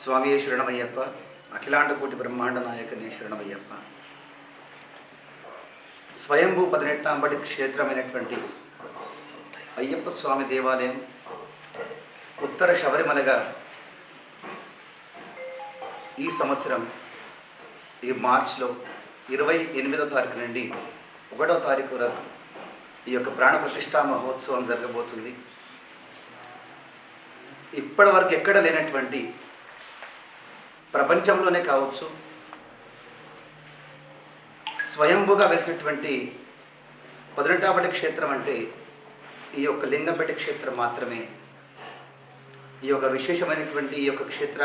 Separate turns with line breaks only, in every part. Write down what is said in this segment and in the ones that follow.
స్వామియే శరణమయ్యప్ప. అఖిలాండ కోటి బ్రహ్మాండ నాయకనే శరణమయ్యప్ప. స్వయంభూ 18 క్షేత్రమైనటువంటి అయ్యప్ప స్వామి దేవాలయం ఉత్తర శబరిమలగా ఈ సంవత్సరం ఈ మార్చిలో 28వ తారీఖు నుండి 1వ తారీఖు వరకు ఈ యొక్క ప్రాణ ప్రతిష్ఠా మహోత్సవం జరగబోతుంది. ఇప్పటి వరకు ఎక్కడ లేనటువంటి, ప్రపంచంలోనే కావచ్చు, స్వయంభూగా వెలిసినటువంటి 18వ క్షేత్రం అంటే ఈ యొక్క లింగంపేట క్షేత్రం మాత్రమే. ఈ యొక్క విశేషమైనటువంటి ఈ యొక్క క్షేత్ర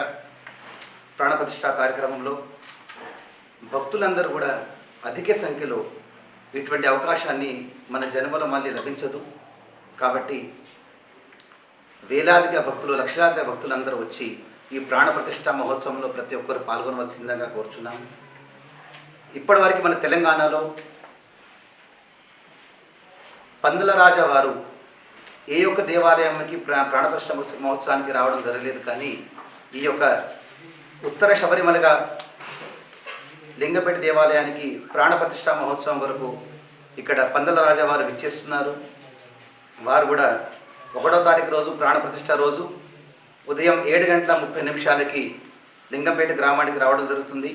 ప్రాణప్రతిష్ఠా కార్యక్రమంలో భక్తులందరూ కూడా అధిక సంఖ్యలో ఇటువంటి అవకాశాన్ని మన జన్మలో మళ్ళీ లభించదు. కాబట్టి వేలాదిగా భక్తులు, లక్షలాదిగా భక్తులందరూ వచ్చి ఈ ప్రాణప్రతిష్ఠా మహోత్సవంలో ప్రతి ఒక్కరు పాల్గొనవలసిందిగా కోరుచున్నాము. ఇప్పటివరకు మన తెలంగాణలో పందల రాజా వారు ఏ యొక్క దేవాలయానికి ప్రాణప్రతిష్ఠ మహోత్సవానికి రావడం జరగలేదు. కానీ ఈ యొక్క ఉత్తర శబరిమలగా లింగపేట దేవాలయానికి ప్రాణప్రతిష్ఠా మహోత్సవం వరకు ఇక్కడ పందల రాజా వారు విచ్చేస్తున్నారు. వారు కూడా 1వ తారీఖు రోజు ప్రాణప్రతిష్ఠ రోజు ఉదయం 7:30 లింగంపేట గ్రామానికి రావడం జరుగుతుంది.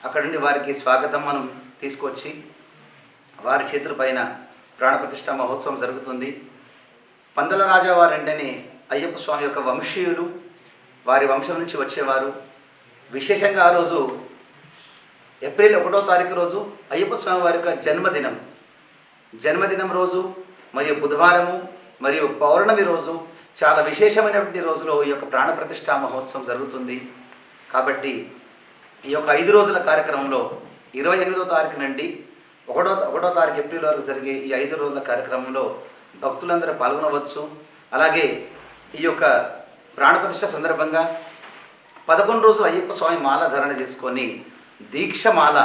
అక్కడ నుండి వారికి స్వాగతం మనం తీసుకొచ్చి వారి చేతుల పైన ప్రాణప్రతిష్ఠ మహోత్సవం జరుగుతుంది. పందల రాజా వారు అంటేనే అయ్యప్ప స్వామి యొక్క వంశీయులు, వారి వంశం నుంచి వచ్చేవారు. విశేషంగా ఆ రోజు ఏప్రిల్ 1వ తారీఖు రోజు అయ్యప్ప స్వామి వారి యొక్క జన్మదినం రోజు మరియు బుధవారము మరియు పౌర్ణమి రోజు చాలా విశేషమైనటువంటి రోజులో ఈ యొక్క ప్రాణప్రతిష్ఠా మహోత్సవం జరుగుతుంది. కాబట్టి ఈ యొక్క 5 రోజుల కార్యక్రమంలో 28వ తారీఖు నుండి 1వ తారీఖు ఏప్రిల్ వరకు జరిగే ఈ 5 రోజుల కార్యక్రమంలో భక్తులందరూ పాల్గొనవచ్చు. అలాగే ఈ యొక్క ప్రాణప్రతిష్ఠ సందర్భంగా 11 రోజులు అయ్యప్ప స్వామి మాల ధారణ చేసుకొని దీక్షమాల,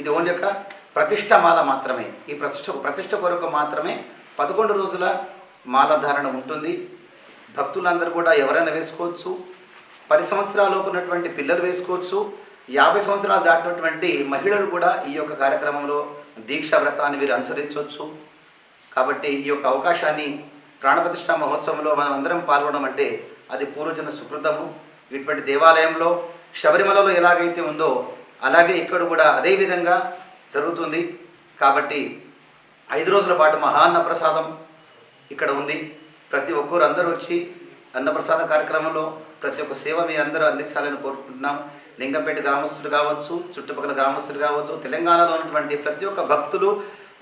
ఇది ఓన్లీ యొక్క ప్రతిష్ఠమాల మాత్రమే. ఈ ప్రతిష్ఠ కొరకు మాత్రమే 11 రోజుల మాల ధారణ ఉంటుంది. భక్తులందరూ కూడా ఎవరైనా వేసుకోవచ్చు. 10 సంవత్సరాలలోపు ఉన్నటువంటి పిల్లలు వేసుకోవచ్చు. 50 సంవత్సరాలు దాటినటువంటి మహిళలు కూడా ఈ యొక్క కార్యక్రమంలో దీక్షా వ్రతాన్ని వీరు అనుసరించవచ్చు. కాబట్టి ఈ యొక్క అవకాశాన్ని ప్రాణప్రతిష్ఠా మహోత్సవంలో మనం అందరం పాల్గొనడం అంటే అది పూర్వజన సుకృతము. ఇటువంటి దేవాలయంలో శబరిమలలో ఎలాగైతే ఉందో అలాగే ఇక్కడ కూడా అదే విధంగా జరుగుతుంది. కాబట్టి 5 రోజుల పాటు మహాన్నప్రసాదం ఇక్కడ ఉంది. ప్రతి ఒక్కరు అందరూ వచ్చి అన్నప్రసాద కార్యక్రమంలో ప్రతి ఒక్క సేవ మీ అందరూ అందించాలని కోరుకుంటున్నాం. లింగంపేట గ్రామస్తులు కావచ్చు, చుట్టుపక్కల గ్రామస్తులు కావచ్చు, తెలంగాణలో ఉన్నటువంటి ప్రతి ఒక్క భక్తులు,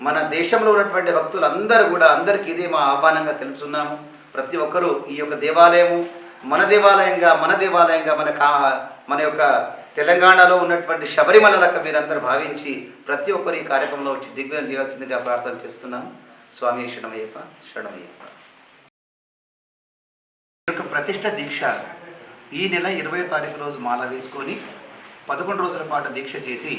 మన దేశంలో ఉన్నటువంటి భక్తులు అందరూ కూడా అందరికీ ఇదే మా ఆహ్వానంగా తెలుపుతున్నాము. ప్రతి ఒక్కరూ ఈ యొక్క దేవాలయము మన దేవాలయంగా మన యొక్క తెలంగాణలో ఉన్నటువంటి శబరిమలకు మీరందరూ భావించి ప్రతి ఒక్కరు ఈ కార్యక్రమంలో వచ్చి దిగ్విజయం చేయాల్సిందిగా ప్రార్థన చేస్తున్నాము. స్వామి శరణమయ్యప్ప. శరణమయ్యప్ప. ఈ యొక్క ప్రతిష్ఠ దీక్ష ఈ నెల 20వ తారీఖు రోజు మాల వేసుకొని 11 రోజుల పాటు దీక్ష చేసి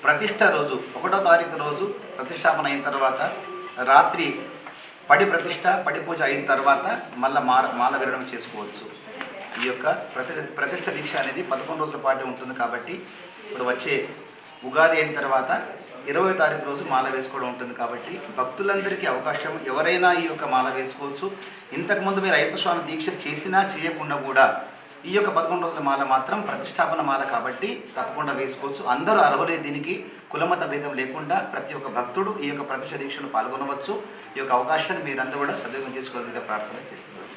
ప్రతిష్ఠ రోజు 1వ తారీఖు రోజు ప్రతిష్టాపన అయిన తర్వాత రాత్రి పడి పూజ అయిన తర్వాత మళ్ళీ మాల విరమణ చేసుకోవచ్చు. ఈ యొక్క ప్రతిష్ఠ దీక్ష అనేది 11 రోజుల పాటు ఉంటుంది. కాబట్టి ఇప్పుడు వచ్చే ఉగాది అయిన తర్వాత 20వ తారీఖు రోజు మాల వేసుకోవడం ఉంటుంది. కాబట్టి భక్తులందరికీ అవకాశం, ఎవరైనా ఈ యొక్క మాల వేసుకోవచ్చు. ఇంతకుముందు మీరు అయ్యప్ప స్వామి దీక్ష చేసినా చేయకుండా కూడా ఈ యొక్క 11 రోజుల మాల మాత్రం ప్రతిష్టాపన మాల కాబట్టి తప్పకుండా వేసుకోవచ్చు. అందరూ అర్హులే. దీనికి కులమత భేదం లేకుండా ప్రతి ఒక్క భక్తుడు ఈ యొక్క ప్రతిష్ఠ దీక్షలో పాల్గొనవచ్చు. ఈ యొక్క అవకాశాన్ని మీరందరూ కూడా సద్వినియోగం చేసుకోవాలని ప్రార్థన చేస్తున్నారు.